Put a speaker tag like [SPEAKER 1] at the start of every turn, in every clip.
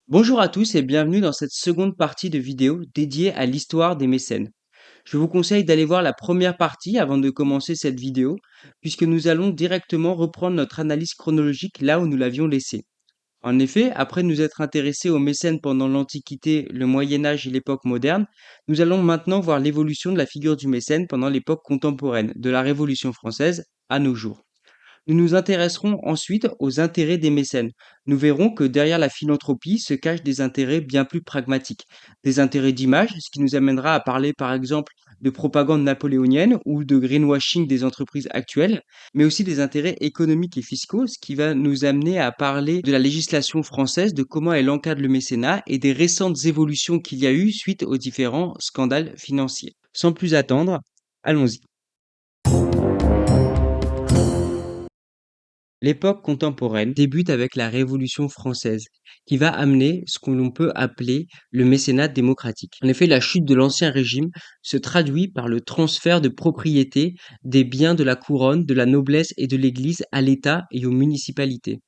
[SPEAKER 1] Bonjour à tous et bienvenue dans cette seconde partie de vidéo dédiée à l'histoire des mécènes. Je vous conseille d'aller voir la première partie avant de commencer cette vidéo, puisque nous allons directement reprendre notre analyse chronologique là où nous l'avions laissée. En effet, après nous être intéressés aux mécènes pendant l'Antiquité, le Moyen Âge et l'époque moderne, nous allons maintenant voir l'évolution de la figure du mécène pendant l'époque contemporaine, de la Révolution française à nos jours. Nous nous intéresserons ensuite aux intérêts des mécènes. Nous verrons que derrière la philanthropie se cachent des intérêts bien plus pragmatiques, des intérêts d'image, ce qui nous amènera à parler par exemple de propagande napoléonienne ou de greenwashing des entreprises actuelles, mais aussi des intérêts économiques et fiscaux, ce qui va nous amener à parler de la législation française, de comment elle encadre le mécénat et des récentes évolutions qu'il y a eu suite aux différents scandales financiers. Sans plus attendre, allons-y. L'époque contemporaine débute avec la Révolution française, qui va amener ce que l'on peut appeler le mécénat démocratique. En effet, la chute de l'Ancien Régime se traduit par le transfert de propriété des biens de la couronne, de la noblesse et de l'Église à l'État et aux municipalités.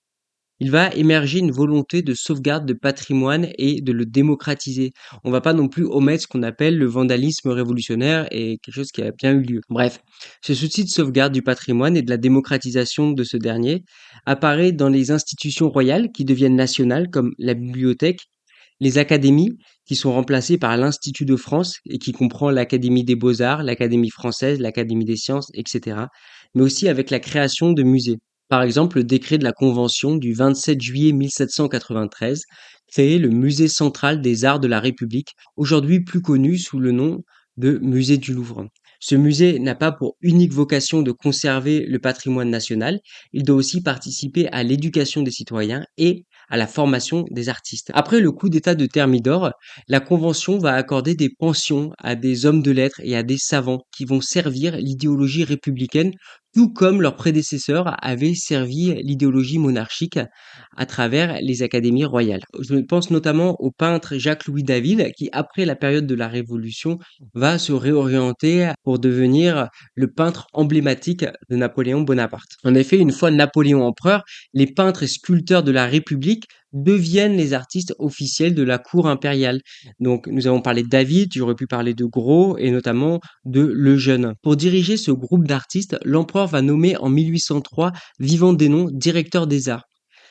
[SPEAKER 1] Il va émerger une volonté de sauvegarde de patrimoine et de le démocratiser. On va pas non plus omettre ce qu'on appelle le vandalisme révolutionnaire et quelque chose qui a bien eu lieu. Bref, ce souci de sauvegarde du patrimoine et de la démocratisation de ce dernier apparaît dans les institutions royales qui deviennent nationales comme la bibliothèque, les académies qui sont remplacées par l'Institut de France et qui comprend l'Académie des Beaux-Arts, l'Académie française, l'Académie des sciences, etc. Mais aussi avec la création de musées. Par exemple, le décret de la Convention du 27 juillet 1793 créait le Musée central des arts de la République, aujourd'hui plus connu sous le nom de Musée du Louvre. Ce musée n'a pas pour unique vocation de conserver le patrimoine national, il doit aussi participer à l'éducation des citoyens et à la formation des artistes. Après le coup d'État de Thermidor, la Convention va accorder des pensions à des hommes de lettres et à des savants qui vont servir l'idéologie républicaine, tout comme leurs prédécesseurs avaient servi l'idéologie monarchique à travers les académies royales. Je pense notamment au peintre Jacques-Louis David, qui après la période de la Révolution va se réorienter pour devenir le peintre emblématique de Napoléon Bonaparte. En effet, une fois Napoléon empereur, les peintres et sculpteurs de la République deviennent les artistes officiels de la cour impériale. Donc, nous avons parlé de David, j'aurais pu parler de Gros et notamment de Lejeune. Pour diriger ce groupe d'artistes, l'empereur va nommer en 1803 Vivant Denon directeur des arts.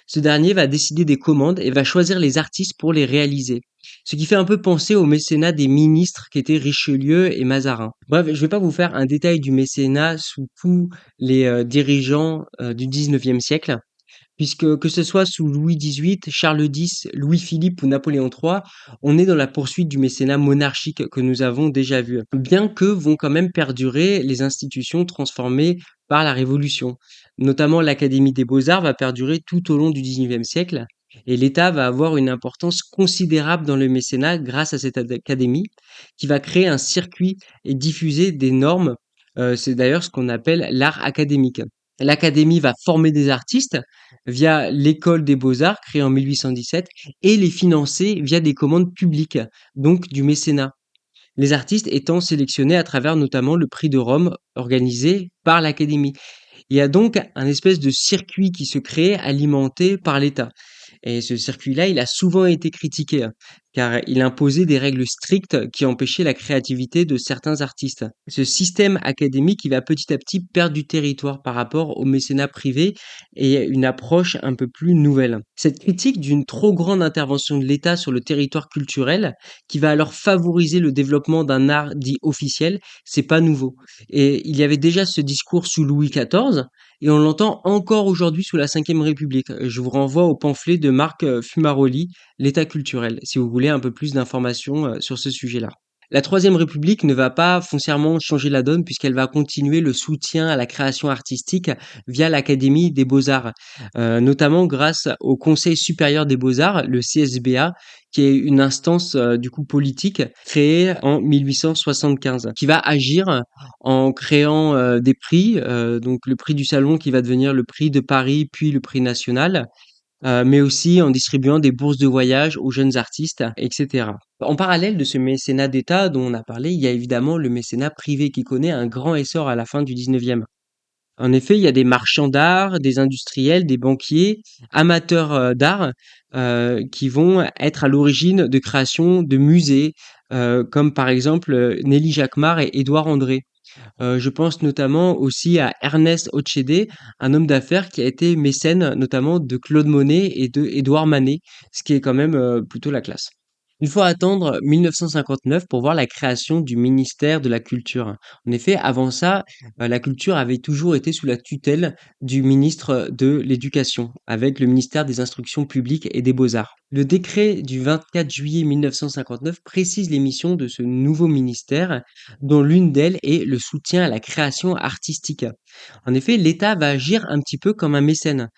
[SPEAKER 1] Ce dernier va décider des commandes et va choisir les artistes pour les réaliser. Ce qui fait un peu penser au mécénat des ministres qui étaient Richelieu et Mazarin. Bref, je ne vais pas vous faire un détail du mécénat sous tous les dirigeants du 19e siècle, puisque que ce soit sous Louis XVIII, Charles X, Louis-Philippe ou Napoléon III, on est dans la poursuite du mécénat monarchique que nous avons déjà vu. Bien que vont quand même perdurer les institutions transformées par la Révolution. Notamment l'Académie des Beaux-Arts va perdurer tout au long du XIXe siècle. Et l'État va avoir une importance considérable dans le mécénat grâce à cette académie qui va créer un circuit et diffuser des normes. C'est d'ailleurs ce qu'on appelle l'art académique. L'académie va former des artistes via l'école des beaux-arts créée en 1817 et les financer via des commandes publiques, donc du mécénat. Les artistes étant sélectionnés à travers notamment le prix de Rome organisé par l'académie. Il y a donc un espèce de circuit qui se crée alimenté par l'État. Et ce circuit-là, il a souvent été critiqué, hein, car il imposait des règles strictes qui empêchaient la créativité de certains artistes. Ce système académique, il va petit à petit perdre du territoire par rapport au mécénat privé et une approche un peu plus nouvelle. Cette critique d'une trop grande intervention de l'État sur le territoire culturel, qui va alors favoriser le développement d'un art dit officiel, c'est pas nouveau. Et il y avait déjà ce discours sous Louis XIV, et on l'entend encore aujourd'hui sous la Ve République. Je vous renvoie au pamphlet de Marc Fumaroli, L'État culturel, si vous voulez un peu plus d'informations sur ce sujet-là. La Troisième République ne va pas foncièrement changer la donne puisqu'elle va continuer le soutien à la création artistique via l'Académie des Beaux-Arts, notamment grâce au Conseil supérieur des Beaux-Arts, le CSBA, qui est une instance du coup politique créée en 1875, qui va agir en créant des prix, donc le prix du Salon qui va devenir le prix de Paris, puis le prix national, mais aussi en distribuant des bourses de voyage aux jeunes artistes, etc. En parallèle de ce mécénat d'État dont on a parlé, il y a évidemment le mécénat privé qui connaît un grand essor à la fin du 19e. En effet, il y a des marchands d'art, des industriels, des banquiers, amateurs d'art qui vont être à l'origine de création de musées, comme par exemple, Nelly Jacquemart et Édouard André. Je pense notamment aussi à Ernest Hochédé, un homme d'affaires qui a été mécène notamment de Claude Monet et de Édouard Manet, ce qui est quand même, plutôt la classe. Il faut attendre 1959 pour voir la création du ministère de la Culture. En effet, avant ça, la culture avait toujours été sous la tutelle du ministre de l'Éducation, avec le ministère des Instructions publiques et des Beaux-Arts. Le décret du 24 juillet 1959 précise les missions de ce nouveau ministère, dont l'une d'elles est le soutien à la création artistique. En effet, l'État va agir un petit peu comme un mécène.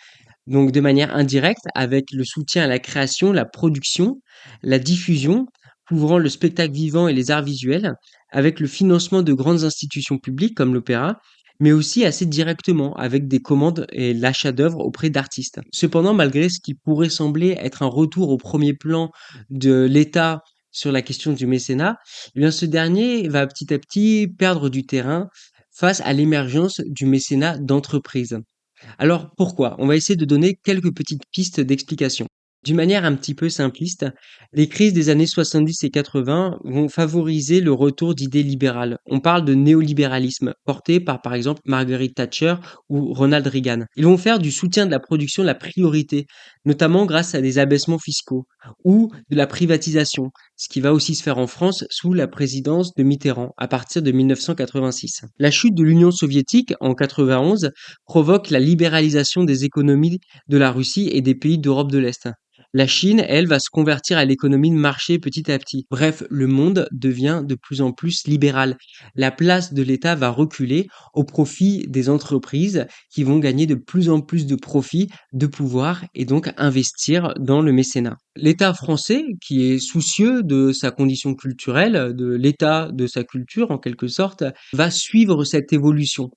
[SPEAKER 1] Donc de manière indirecte, avec le soutien à la création, la production, la diffusion, couvrant le spectacle vivant et les arts visuels, avec le financement de grandes institutions publiques comme l'opéra, mais aussi assez directement avec des commandes et l'achat d'œuvres auprès d'artistes. Cependant, malgré ce qui pourrait sembler être un retour au premier plan de l'État sur la question du mécénat, eh bien ce dernier va petit à petit perdre du terrain face à l'émergence du mécénat d'entreprise. Alors pourquoi? On va essayer de donner quelques petites pistes d'explication. D'une manière un petit peu simpliste, les crises des années 70 et 80 vont favoriser le retour d'idées libérales. On parle de néolibéralisme, porté par exemple Margaret Thatcher ou Ronald Reagan. Ils vont faire du soutien de la production la priorité, notamment grâce à des abaissements fiscaux ou de la privatisation, ce qui va aussi se faire en France sous la présidence de Mitterrand à partir de 1986. La chute de l'Union soviétique en 91 provoque la libéralisation des économies de la Russie et des pays d'Europe de l'Est. La Chine, elle, va se convertir à l'économie de marché petit à petit. Bref, le monde devient de plus en plus libéral. La place de l'État va reculer au profit des entreprises qui vont gagner de plus en plus de profits, de pouvoir et donc investir dans le mécénat. L'État français, qui est soucieux de sa condition culturelle, de l'état de sa culture en quelque sorte, va suivre cette évolution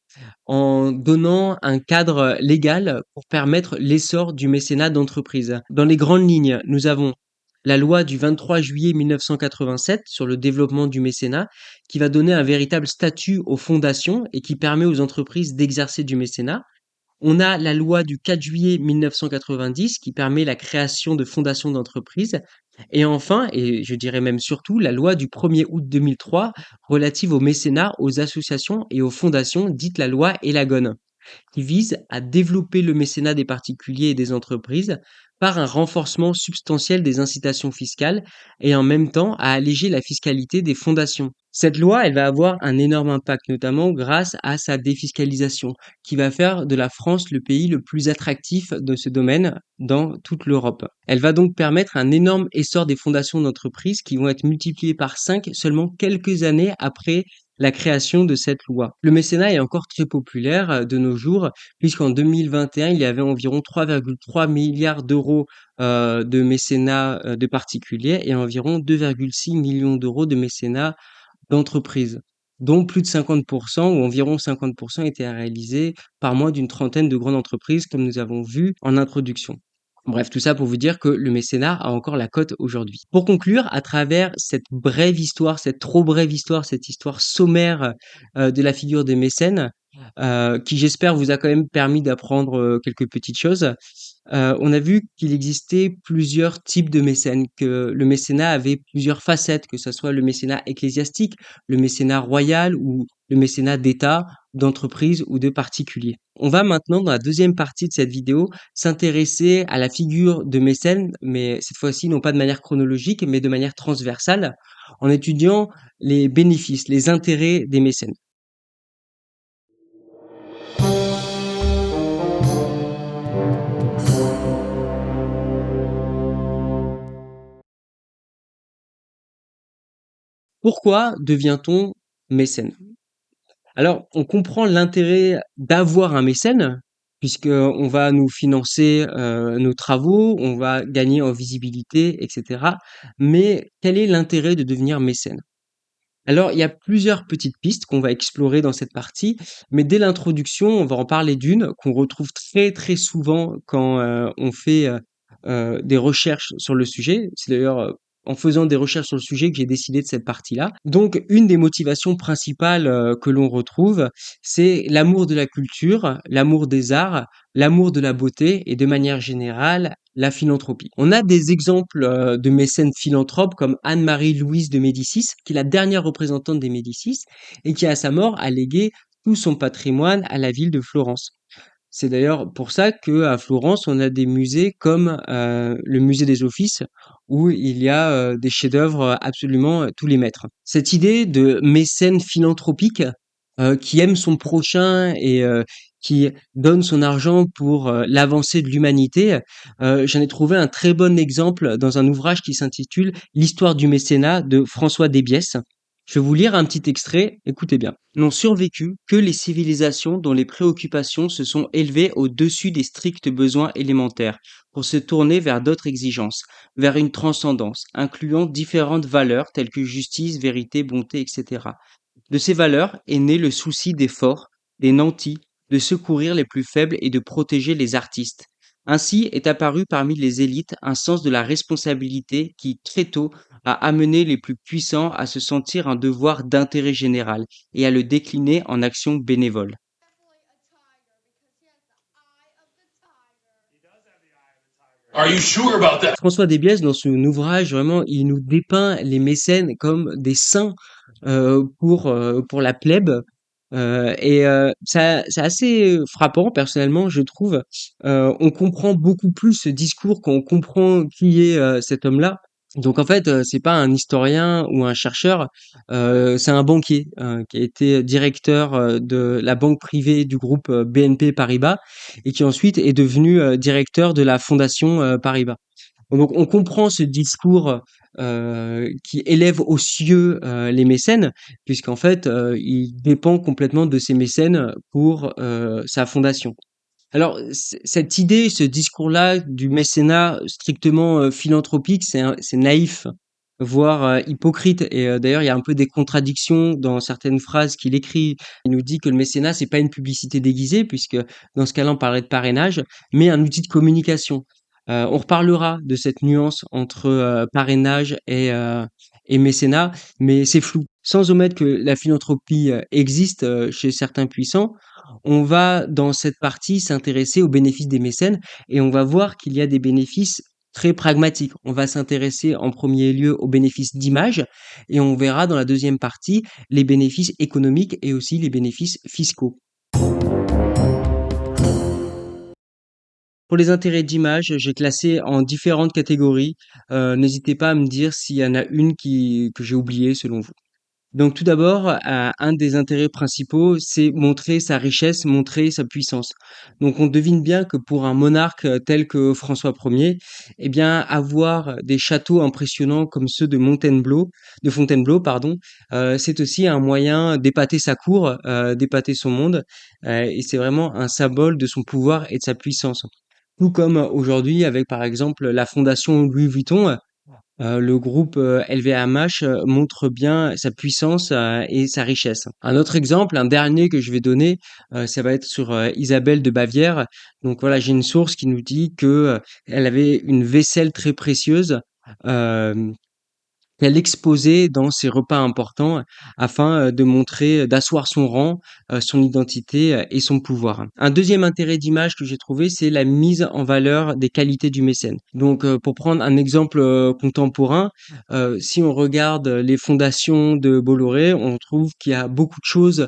[SPEAKER 1] en donnant un cadre légal pour permettre l'essor du mécénat d'entreprise. Dans les grandes lignes, nous avons la loi du 23 juillet 1987 sur le développement du mécénat qui va donner un véritable statut aux fondations et qui permet aux entreprises d'exercer du mécénat. On a la loi du 4 juillet 1990 qui permet la création de fondations d'entreprises. Et enfin, et je dirais même surtout, la loi du 1er août 2003 relative au mécénat, aux associations et aux fondations, dite la loi Elagone, qui vise à développer le mécénat des particuliers et des entreprises par un renforcement substantiel des incitations fiscales et en même temps à alléger la fiscalité des fondations. Cette loi, elle va avoir un énorme impact, notamment grâce à sa défiscalisation, qui va faire de la France le pays le plus attractif de ce domaine dans toute l'Europe. Elle va donc permettre un énorme essor des fondations d'entreprises qui vont être multipliées par 5 seulement quelques années après la création de cette loi. Le mécénat est encore très populaire de nos jours, puisqu'en 2021, il y avait environ 3,3 milliards d'euros de mécénat de particuliers et environ 2,6 millions d'euros de mécénat d'entreprises, dont plus de 50% ou environ 50% étaient réalisés par moins d'une trentaine de grandes entreprises, comme nous avons vu en introduction. Bref, tout ça pour vous dire que le mécénat a encore la cote aujourd'hui. Pour conclure, à travers cette brève histoire, cette trop brève histoire, cette histoire sommaire de la figure des mécènes, qui j'espère vous a quand même permis d'apprendre quelques petites choses, on a vu qu'il existait plusieurs types de mécènes, que le mécénat avait plusieurs facettes, que ce soit le mécénat ecclésiastique, le mécénat royal ou le mécénat d'État, d'entreprise ou de particulier. On va maintenant, dans la deuxième partie de cette vidéo, s'intéresser à la figure de mécène, mais cette fois-ci non pas de manière chronologique, mais de manière transversale, en étudiant les bénéfices, les intérêts des mécènes. Pourquoi devient-on mécène? Alors, on comprend l'intérêt d'avoir un mécène, puisque on va nous financer nos travaux, on va gagner en visibilité, etc. Mais quel est l'intérêt de devenir mécène? Alors, il y a plusieurs petites pistes qu'on va explorer dans cette partie, mais dès l'introduction, on va en parler d'une qu'on retrouve très très souvent quand on fait des recherches sur le sujet. C'est d'ailleurs en faisant des recherches sur le sujet que j'ai décidé de cette partie-là. Donc, une des motivations principales que l'on retrouve, c'est l'amour de la culture, l'amour des arts, l'amour de la beauté et de manière générale, la philanthropie. On a des exemples de mécènes philanthropes comme Anne-Marie-Louise de Médicis, qui est la dernière représentante des Médicis et qui, à sa mort, a légué tout son patrimoine à la ville de Florence. C'est d'ailleurs pour ça que à Florence, on a des musées comme le musée des Offices, où il y a des chefs-d'œuvre absolument tous les maîtres. Cette idée de mécène philanthropique qui aime son prochain et qui donne son argent pour l'avancée de l'humanité, j'en ai trouvé un très bon exemple dans un ouvrage qui s'intitule L'histoire du mécénat de François Desbiès. Je vais vous lire un petit extrait, écoutez bien. N'ont survécu que les civilisations dont les préoccupations se sont élevées au-dessus des stricts besoins élémentaires, pour se tourner vers d'autres exigences, vers une transcendance, incluant différentes valeurs telles que justice, vérité, bonté, etc. De ces valeurs est né le souci des forts, des nantis, de secourir les plus faibles et de protéger les artistes. Ainsi est apparu parmi les élites un sens de la responsabilité qui, très tôt, a amené les plus puissants à se sentir un devoir d'intérêt général et à le décliner en actions bénévoles.
[SPEAKER 2] Are you sure about that?
[SPEAKER 1] François Desbiès, dans son ouvrage, vraiment, il nous dépeint les mécènes comme des saints pour la plèbe. C'est assez frappant, personnellement, je trouve. On comprend beaucoup plus ce discours quand on comprend qui est cet homme-là. Donc en fait, c'est pas un historien ou un chercheur, c'est un banquier qui a été directeur de la banque privée du groupe BNP Paribas et qui ensuite est devenu directeur de la fondation Paribas. Donc on comprend ce discours qui élève aux cieux les mécènes, puisqu'en fait il dépend complètement de ces mécènes pour sa fondation. Alors, cette idée, ce discours-là du mécénat strictement philanthropique, c'est naïf, voire hypocrite. Et d'ailleurs, il y a un peu des contradictions dans certaines phrases qu'il écrit. Il nous dit que le mécénat, c'est pas une publicité déguisée, puisque dans ce cas-là, on parlerait de parrainage, mais un outil de communication. On reparlera de cette nuance entre parrainage et mécénat, mais c'est flou. Sans omettre que la philanthropie existe chez certains puissants, on va dans cette partie s'intéresser aux bénéfices des mécènes et on va voir qu'il y a des bénéfices très pragmatiques. On va s'intéresser en premier lieu aux bénéfices d'image et on verra dans la deuxième partie les bénéfices économiques et aussi les bénéfices fiscaux. Pour les intérêts d'image, j'ai classé en différentes catégories. N'hésitez pas à me dire s'il y en a une que j'ai oubliée selon vous. Donc tout d'abord, un des intérêts principaux, c'est montrer sa richesse, montrer sa puissance. Donc on devine bien que pour un monarque tel que François Ier, eh bien avoir des châteaux impressionnants comme ceux de Fontainebleau, pardon, c'est aussi un moyen d'épater sa cour, d'épater son monde, et c'est vraiment un symbole de son pouvoir et de sa puissance. Tout comme aujourd'hui avec par exemple la fondation Louis Vuitton, le groupe LVMH montre bien sa puissance et sa richesse. Un autre exemple, un dernier que je vais donner, ça va être sur Isabelle de Bavière. Donc voilà, j'ai une source qui nous dit que elle avait une vaisselle très précieuse. euh, qu'elle exposait dans ses repas importants afin de montrer, d'asseoir son rang, son identité et son pouvoir. Un deuxième intérêt d'image que j'ai trouvé, c'est la mise en valeur des qualités du mécène. Donc, pour prendre un exemple contemporain, si on regarde les fondations de Bolloré, on trouve qu'il y a beaucoup de choses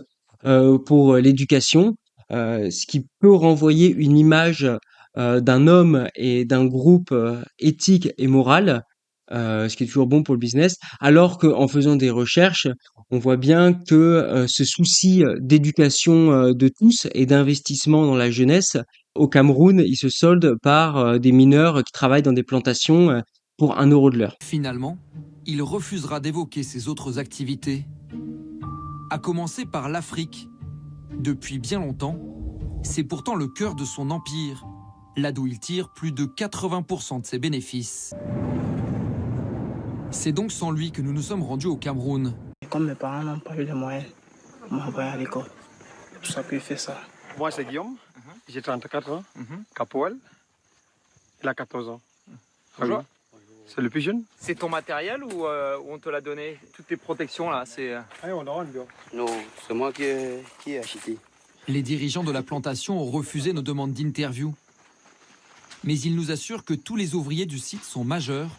[SPEAKER 1] pour l'éducation, ce qui peut renvoyer une image d'un homme et d'un groupe éthique et moral, ce qui est toujours bon pour le business. Alors qu'en faisant des recherches, on voit bien que ce souci d'éducation de tous et d'investissement dans la jeunesse, au Cameroun, il se solde par des mineurs qui travaillent dans des plantations pour 1 euro de l'heure.
[SPEAKER 3] Finalement, il refusera d'évoquer ses autres activités, à commencer par l'Afrique. Depuis bien longtemps, c'est pourtant le cœur de son empire, là d'où il tire plus de 80% de ses bénéfices. C'est donc sans lui que nous nous sommes rendus au Cameroun.
[SPEAKER 4] Comme mes parents n'ont pas eu les moyens de m'envoyer à l'école, c'est pour ça que je fais ça.
[SPEAKER 5] Moi, c'est Guillaume, j'ai 34 ans, Capoel, il a 14 ans.
[SPEAKER 6] Bonjour.
[SPEAKER 5] Ah oui. C'est le plus jeune.
[SPEAKER 6] C'est ton matériel ou on te l'a donné? Toutes tes protections là, c'est...
[SPEAKER 7] Non, c'est moi qui ai acheté.
[SPEAKER 3] Les dirigeants de la plantation ont refusé nos demandes d'interview. Mais il nous assure que tous les ouvriers du site sont majeurs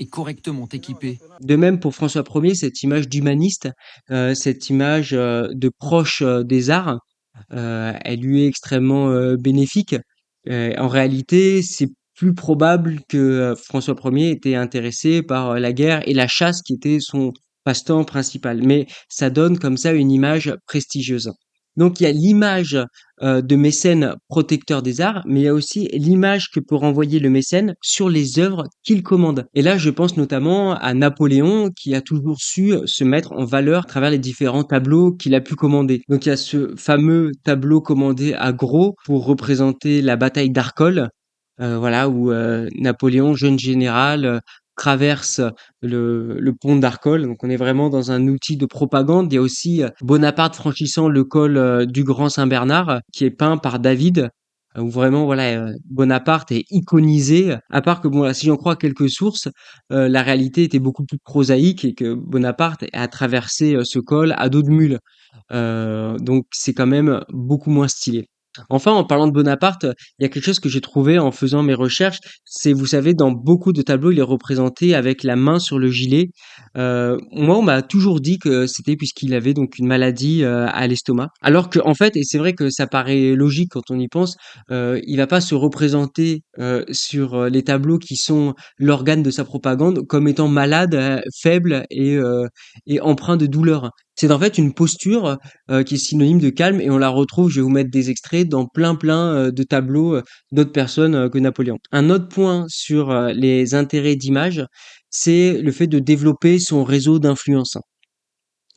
[SPEAKER 3] et correctement équipés.
[SPEAKER 1] De même pour François Ier, cette image d'humaniste, cette image de proche des arts, elle lui est extrêmement bénéfique. En réalité, c'est plus probable que François Ier était intéressé par la guerre et la chasse qui était son passe-temps principal. Mais ça donne comme ça une image prestigieuse. Donc il y a l'image de mécène protecteur des arts, mais il y a aussi l'image que peut renvoyer le mécène sur les œuvres qu'il commande. Et là, je pense notamment à Napoléon qui a toujours su se mettre en valeur à travers les différents tableaux qu'il a pu commander. Donc il y a ce fameux tableau commandé à Gros pour représenter la bataille d'Arcole, voilà, où Napoléon, jeune général, traverse le pont d'Arcole. Donc on est vraiment dans un outil de propagande. Il y a aussi Bonaparte franchissant le col du Grand Saint-Bernard, qui est peint par David, où vraiment voilà Bonaparte est iconisé. À part que bon là, si j'en crois quelques sources, la réalité était beaucoup plus prosaïque et que Bonaparte a traversé ce col à dos de mule. Donc c'est quand même beaucoup moins stylé. Enfin, en parlant de Bonaparte, il y a quelque chose que j'ai trouvé en faisant mes recherches, c'est, vous savez, dans beaucoup de tableaux, il est représenté avec la main sur le gilet. Moi, on m'a toujours dit que c'était puisqu'il avait donc une maladie à l'estomac. Alors que, en fait, et c'est vrai que ça paraît logique quand on y pense, il va pas se représenter sur les tableaux qui sont l'organe de sa propagande comme étant malade, faible et empreint de douleur. C'est en fait une posture qui est synonyme de calme et on la retrouve, je vais vous mettre des extraits dans plein de tableaux d'autres personnes que Napoléon. Un autre point sur les intérêts d'image, c'est le fait de développer son réseau d'influence.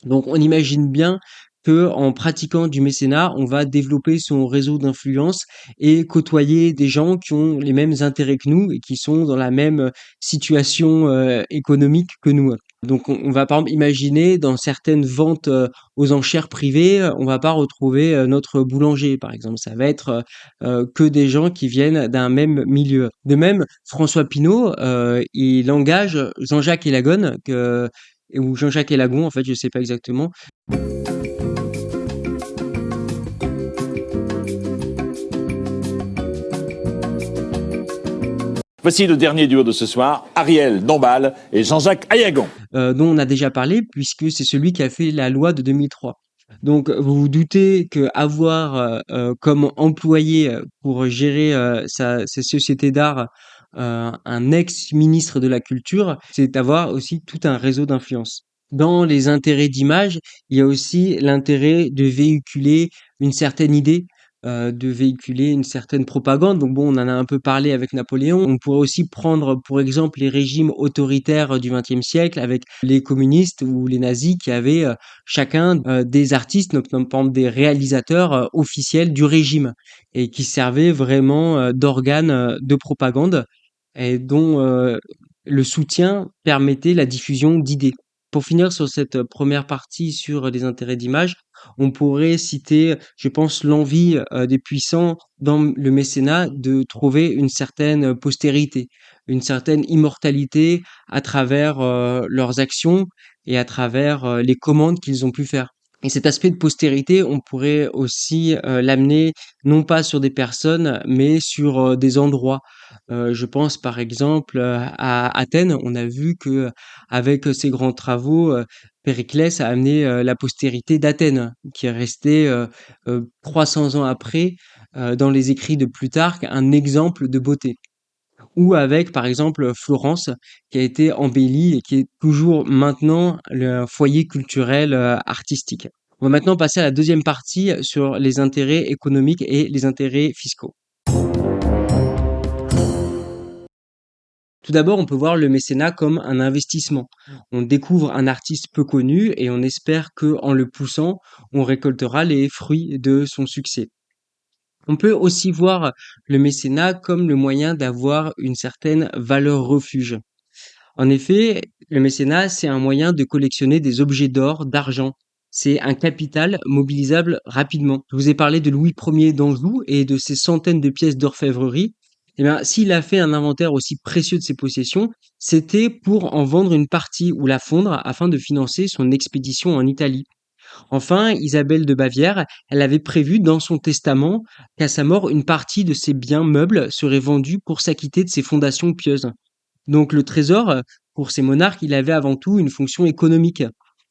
[SPEAKER 1] Donc on imagine bien que en pratiquant du mécénat, on va développer son réseau d'influence et côtoyer des gens qui ont les mêmes intérêts que nous et qui sont dans la même situation économique que nous. Donc on va par exemple imaginer dans certaines ventes aux enchères privées, on va pas retrouver notre boulanger par exemple. Ça va être que des gens qui viennent d'un même milieu. De même, François Pinault, il engage Jean-Jacques Elagon, ou Jean-Jacques Elagon, en fait, je sais pas exactement.
[SPEAKER 8] Voici le dernier duo de ce soir, Ariel Dombal et Jean-Jacques Ayagon.
[SPEAKER 1] Dont on a déjà parlé, puisque c'est celui qui a fait la loi de 2003. Donc, vous vous doutez que avoir comme employé pour gérer ces sociétés d'art un ex-ministre de la Culture, c'est d'avoir aussi tout un réseau d'influence. Dans les intérêts d'image, il y a aussi l'intérêt de véhiculer une certaine idée, de véhiculer une certaine propagande. Donc bon, on en a un peu parlé avec Napoléon. On pourrait aussi prendre pour exemple les régimes autoritaires du XXe siècle avec les communistes ou les nazis qui avaient chacun des artistes, notamment par exemple des réalisateurs officiels du régime et qui servaient vraiment d'organes de propagande et dont le soutien permettait la diffusion d'idées. Pour finir sur cette première partie sur les intérêts d'image, on pourrait citer, je pense, l'envie des puissants dans le mécénat de trouver une certaine postérité, une certaine immortalité à travers leurs actions et à travers les commandes qu'ils ont pu faire. Et cet aspect de postérité, on pourrait aussi l'amener non pas sur des personnes, mais sur des endroits. Je pense par exemple à Athènes. On a vu que avec ses grands travaux, Périclès a amené la postérité d'Athènes, qui est restée 300 ans après, dans les écrits de Plutarque, un exemple de beauté. Ou avec, par exemple, Florence, qui a été embellie et qui est toujours maintenant le foyer culturel artistique. On va maintenant passer à la deuxième partie sur les intérêts économiques et les intérêts fiscaux. Tout d'abord, on peut voir le mécénat comme un investissement. On découvre un artiste peu connu et on espère que, en le poussant, on récoltera les fruits de son succès. On peut aussi voir le mécénat comme le moyen d'avoir une certaine valeur refuge. En effet, le mécénat, c'est un moyen de collectionner des objets d'or, d'argent. C'est un capital mobilisable rapidement. Je vous ai parlé de Louis Ier d'Anjou et de ses centaines de pièces d'orfèvrerie. Eh bien, s'il a fait un inventaire aussi précieux de ses possessions, c'était pour en vendre une partie ou la fondre afin de financer son expédition en Italie. Enfin, Isabelle de Bavière, elle avait prévu dans son testament qu'à sa mort, une partie de ses biens meubles serait vendue pour s'acquitter de ses fondations pieuses. Donc le trésor, pour ces monarques, il avait avant tout une fonction économique.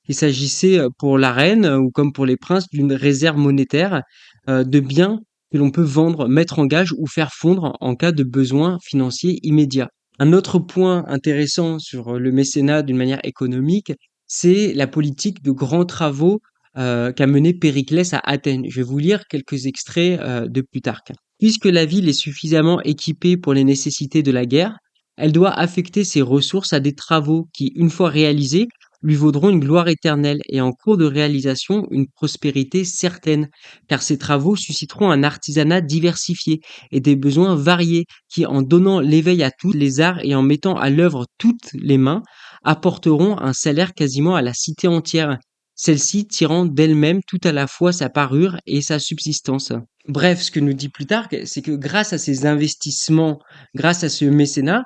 [SPEAKER 1] Il s'agissait pour la reine ou comme pour les princes d'une réserve monétaire de biens que l'on peut vendre, mettre en gage ou faire fondre en cas de besoin financier immédiat. Un autre point intéressant sur le mécénat d'une manière économique, c'est la politique de grands travaux qu'a mené Périclès à Athènes. Je vais vous lire quelques extraits de Plutarque. Puisque la ville est suffisamment équipée pour les nécessités de la guerre, elle doit affecter ses ressources à des travaux qui, une fois réalisés, lui vaudront une gloire éternelle et en cours de réalisation une prospérité certaine, car ces travaux susciteront un artisanat diversifié et des besoins variés qui, en donnant l'éveil à tous les arts et en mettant à l'œuvre toutes les mains, apporteront un salaire quasiment à la cité entière, celle-ci tirant d'elle-même tout à la fois sa parure et sa subsistance. Bref, ce que nous dit Plutarque, c'est que grâce à ces investissements, grâce à ce mécénat,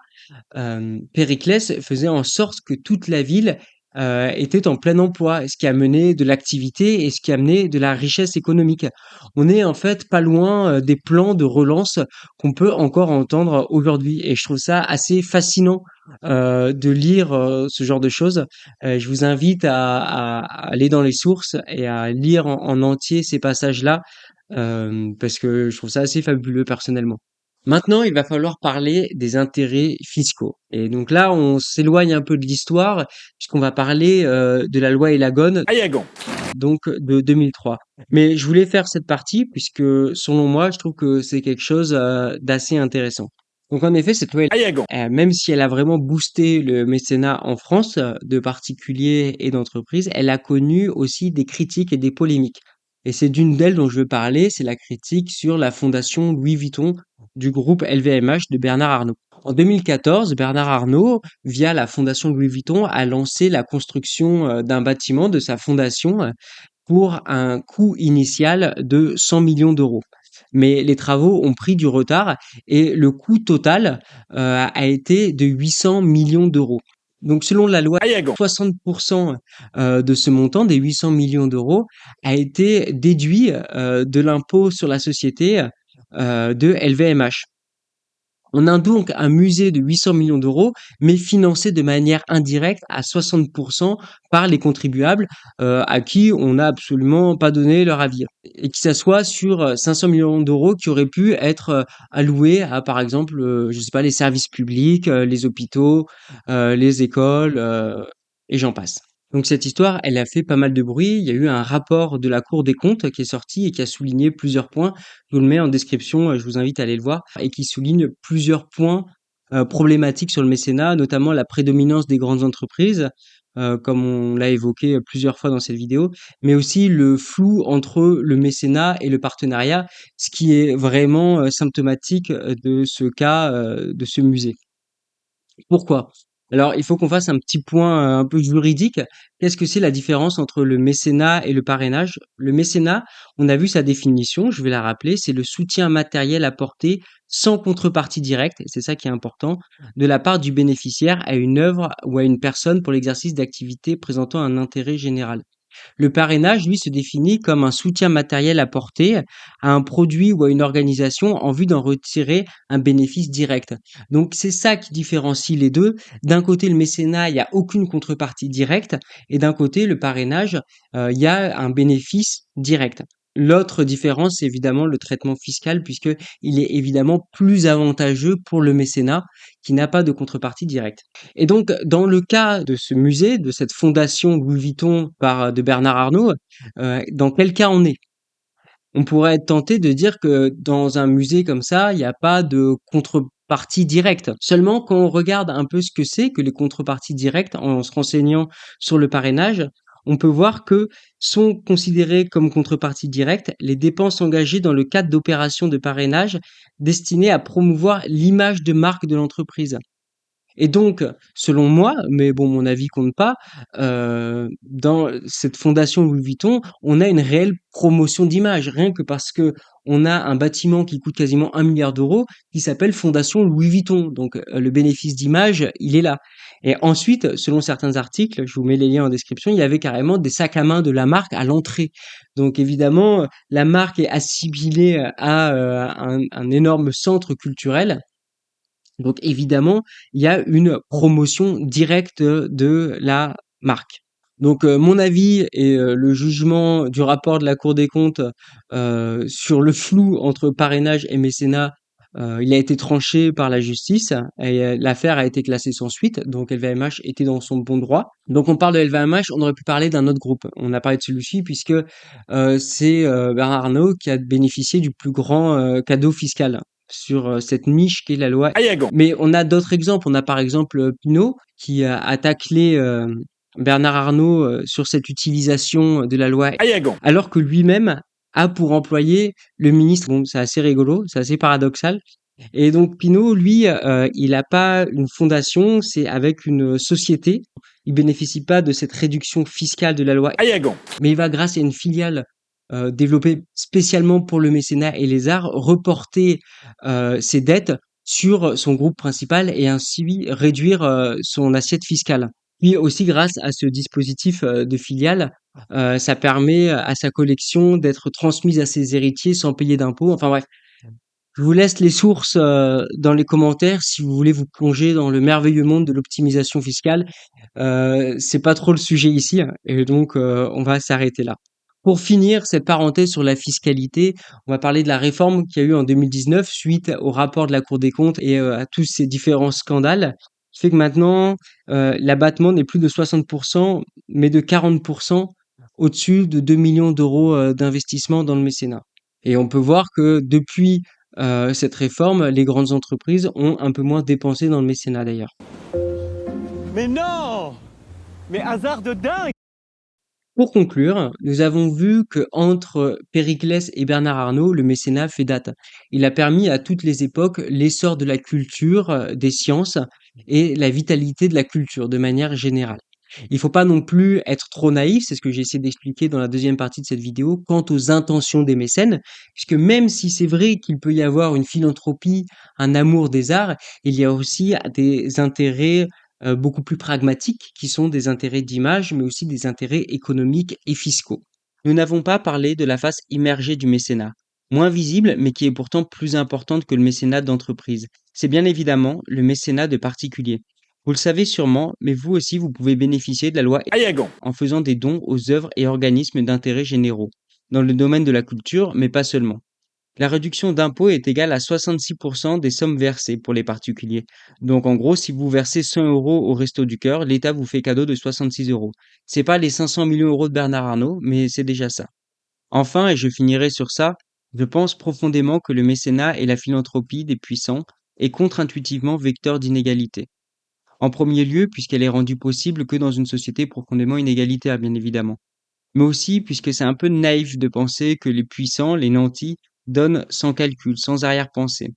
[SPEAKER 1] Périclès faisait en sorte que toute la ville était en plein emploi, ce qui a mené de l'activité et ce qui a amené de la richesse économique. On est en fait pas loin des plans de relance qu'on peut encore entendre aujourd'hui et je trouve ça assez fascinant de lire ce genre de choses. Je vous invite à aller dans les sources et à lire en entier ces passages-là parce que je trouve ça assez fabuleux personnellement. Maintenant, il va falloir parler des intérêts fiscaux. Et donc là, on s'éloigne un peu de l'histoire, puisqu'on va parler de la loi Elagone,
[SPEAKER 8] Ayagon.
[SPEAKER 1] donc de 2003. Mais je voulais faire cette partie, puisque selon moi, je trouve que c'est quelque chose d'assez intéressant. Donc en effet, cette loi,
[SPEAKER 8] Ayagon.
[SPEAKER 1] même si elle a vraiment boosté le mécénat en France, de particuliers et d'entreprises, elle a connu aussi des critiques et des polémiques. Et c'est d'une d'elles dont je veux parler, c'est la critique sur la fondation Louis Vuitton du groupe LVMH de Bernard Arnault. En 2014, Bernard Arnault, via la fondation Louis Vuitton, a lancé la construction d'un bâtiment de sa fondation pour un coût initial de 100 millions d'euros. Mais les travaux ont pris du retard et le coût total a été de 800 millions d'euros. Donc selon la loi,
[SPEAKER 8] Ayagon.
[SPEAKER 1] 60% de ce montant, des 800 millions d'euros, a été déduit de l'impôt sur la société de LVMH. On a donc un musée de 800 millions d'euros, mais financé de manière indirecte à 60% par les contribuables à qui on n'a absolument pas donné leur avis. Et que ça soit sur 500 millions d'euros qui auraient pu être alloués à, par exemple, je sais pas, les services publics, les hôpitaux, les écoles, et j'en passe. Donc cette histoire, elle a fait pas mal de bruit. Il y a eu un rapport de la Cour des comptes qui est sorti et qui a souligné plusieurs points. Je vous le mets en description, je vous invite à aller le voir, et qui souligne plusieurs points problématiques sur le mécénat, notamment la prédominance des grandes entreprises, comme on l'a évoqué plusieurs fois dans cette vidéo, mais aussi le flou entre le mécénat et le partenariat, ce qui est vraiment symptomatique de ce cas, de ce musée. Pourquoi? Alors, il faut qu'on fasse un petit point un peu juridique. Qu'est-ce que c'est la différence entre le mécénat et le parrainage? Le mécénat, on a vu sa définition, je vais la rappeler, c'est le soutien matériel apporté sans contrepartie directe, et c'est ça qui est important, de la part du bénéficiaire à une œuvre ou à une personne pour l'exercice d'activités présentant un intérêt général. Le parrainage, lui, se définit comme un soutien matériel apporté à un produit ou à une organisation en vue d'en retirer un bénéfice direct. Donc c'est ça qui différencie les deux. D'un côté, le mécénat, il n'y a aucune contrepartie directe, et d'un côté, le parrainage, il y a un bénéfice direct. L'autre différence, c'est évidemment le traitement fiscal, puisque il est évidemment plus avantageux pour le mécénat qui n'a pas de contrepartie directe. Et donc, dans le cas de ce musée, de cette fondation Louis Vuitton de Bernard Arnault, dans quel cas on est? On pourrait être tenté de dire que dans un musée comme ça, il n'y a pas de contrepartie directe. Seulement, quand on regarde un peu ce que c'est que les contreparties directes, en se renseignant sur le parrainage, on peut voir que sont considérées comme contrepartie directe les dépenses engagées dans le cadre d'opérations de parrainage destinées à promouvoir l'image de marque de l'entreprise. Et donc, selon moi, mais bon, mon avis compte pas, dans cette fondation Louis Vuitton, on a une réelle promotion d'image, rien que parce que on a un bâtiment qui coûte quasiment 1 milliard d'euros, qui s'appelle Fondation Louis Vuitton. Donc, le bénéfice d'image, il est là. Et ensuite, selon certains articles, je vous mets les liens en description, il y avait carrément des sacs à main de la marque à l'entrée. Donc, évidemment, la marque est assimilée à un énorme centre culturel. Donc évidemment, il y a une promotion directe de la marque. Donc mon avis et le jugement du rapport de la Cour des comptes sur le flou entre parrainage et mécénat, il a été tranché par la justice et l'affaire a été classée sans suite. Donc LVMH était dans son bon droit. Donc on parle de LVMH, on aurait pu parler d'un autre groupe. On a parlé de celui-ci puisque c'est Bernard Arnault qui a bénéficié du plus grand cadeau fiscal sur cette niche qu'est la loi.
[SPEAKER 8] Ayagon.
[SPEAKER 1] Mais on a d'autres exemples. On a par exemple Pinault qui a taclé Bernard Arnault sur cette utilisation de la loi,
[SPEAKER 8] Ayagon.
[SPEAKER 1] alors que lui-même a pour employé le ministre. Bon, c'est assez rigolo, c'est assez paradoxal. Et donc Pinault, lui, il n'a pas une fondation, c'est avec une société. Il bénéficie pas de cette réduction fiscale de la loi,
[SPEAKER 8] Ayagon.
[SPEAKER 1] mais il va, grâce à une filiale développée spécialement pour le mécénat et les arts, reporter ses dettes sur son groupe principal et ainsi réduire son assiette fiscale. Puis aussi, grâce à ce dispositif de filiale, ça permet à sa collection d'être transmise à ses héritiers sans payer d'impôts. Enfin bref, je vous laisse les sources dans les commentaires si vous voulez vous plonger dans le merveilleux monde de l'optimisation fiscale. C'est pas trop le sujet ici, hein, et donc on va s'arrêter là. Pour finir cette parenthèse sur la fiscalité, on va parler de la réforme qu'il y a eu en 2019 suite au rapport de la Cour des comptes et à tous ces différents scandales, qui fait que maintenant l'abattement n'est plus de 60%, mais de 40% au-dessus de 2 millions d'euros d'investissement dans le mécénat. Et on peut voir que depuis cette réforme, les grandes entreprises ont un peu moins dépensé dans le mécénat d'ailleurs.
[SPEAKER 5] Mais non! Mais hasard de dingue!
[SPEAKER 1] Pour conclure, nous avons vu que entre Périclès et Bernard Arnault, le mécénat fait date. Il a permis à toutes les époques l'essor de la culture, des sciences et la vitalité de la culture de manière générale. Il faut pas non plus être trop naïf, c'est ce que j'ai essayé d'expliquer dans la deuxième partie de cette vidéo, quant aux intentions des mécènes, puisque même si c'est vrai qu'il peut y avoir une philanthropie, un amour des arts, il y a aussi des intérêts beaucoup plus pragmatiques, qui sont des intérêts d'image, mais aussi des intérêts économiques et fiscaux. Nous n'avons pas parlé de la face immergée du mécénat, moins visible, mais qui est pourtant plus importante que le mécénat d'entreprise. C'est bien évidemment le mécénat de particuliers. Vous le savez sûrement, mais vous aussi vous pouvez bénéficier de la loi
[SPEAKER 8] Ayagon.
[SPEAKER 1] en faisant des dons aux œuvres et organismes d'intérêt généraux, dans le domaine de la culture, mais pas seulement. La réduction d'impôt est égale à 66% des sommes versées pour les particuliers. Donc en gros, si vous versez 100 euros au Resto du Cœur, l'État vous fait cadeau de 66 euros. C'est pas les 500 millions d'euros de Bernard Arnault, mais c'est déjà ça. Enfin, et je finirai sur ça, je pense profondément que le mécénat et la philanthropie des puissants est contre-intuitivement vecteur d'inégalité. En premier lieu, puisqu'elle est rendue possible que dans une société profondément inégalitaire, bien évidemment. Mais aussi puisque c'est un peu naïf de penser que les puissants, les nantis, donnent sans calcul, sans arrière-pensée.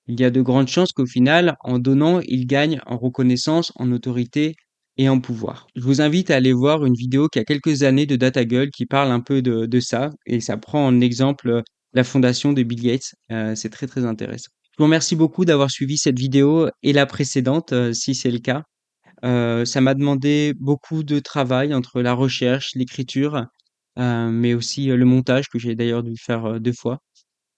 [SPEAKER 1] Il y a de grandes chances qu'au final, en donnant, ils gagnent en reconnaissance, en autorité et en pouvoir. Je vous invite à aller voir une vidéo qui a quelques années de DataGull qui parle un peu de ça, et ça prend en exemple la fondation de Bill Gates. C'est très très intéressant. Je vous remercie beaucoup d'avoir suivi cette vidéo et la précédente, si c'est le cas. Ça m'a demandé beaucoup de travail entre la recherche, l'écriture, mais aussi le montage que j'ai d'ailleurs dû faire 2 fois.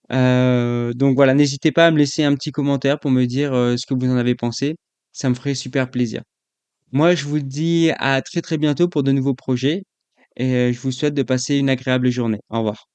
[SPEAKER 1] Donc voilà, n'hésitez pas à me laisser un petit commentaire pour me dire ce que vous en avez pensé. Ça me ferait super plaisir. Moi, je vous dis à très très bientôt pour de nouveaux projets et je vous souhaite de passer une agréable journée. Au revoir.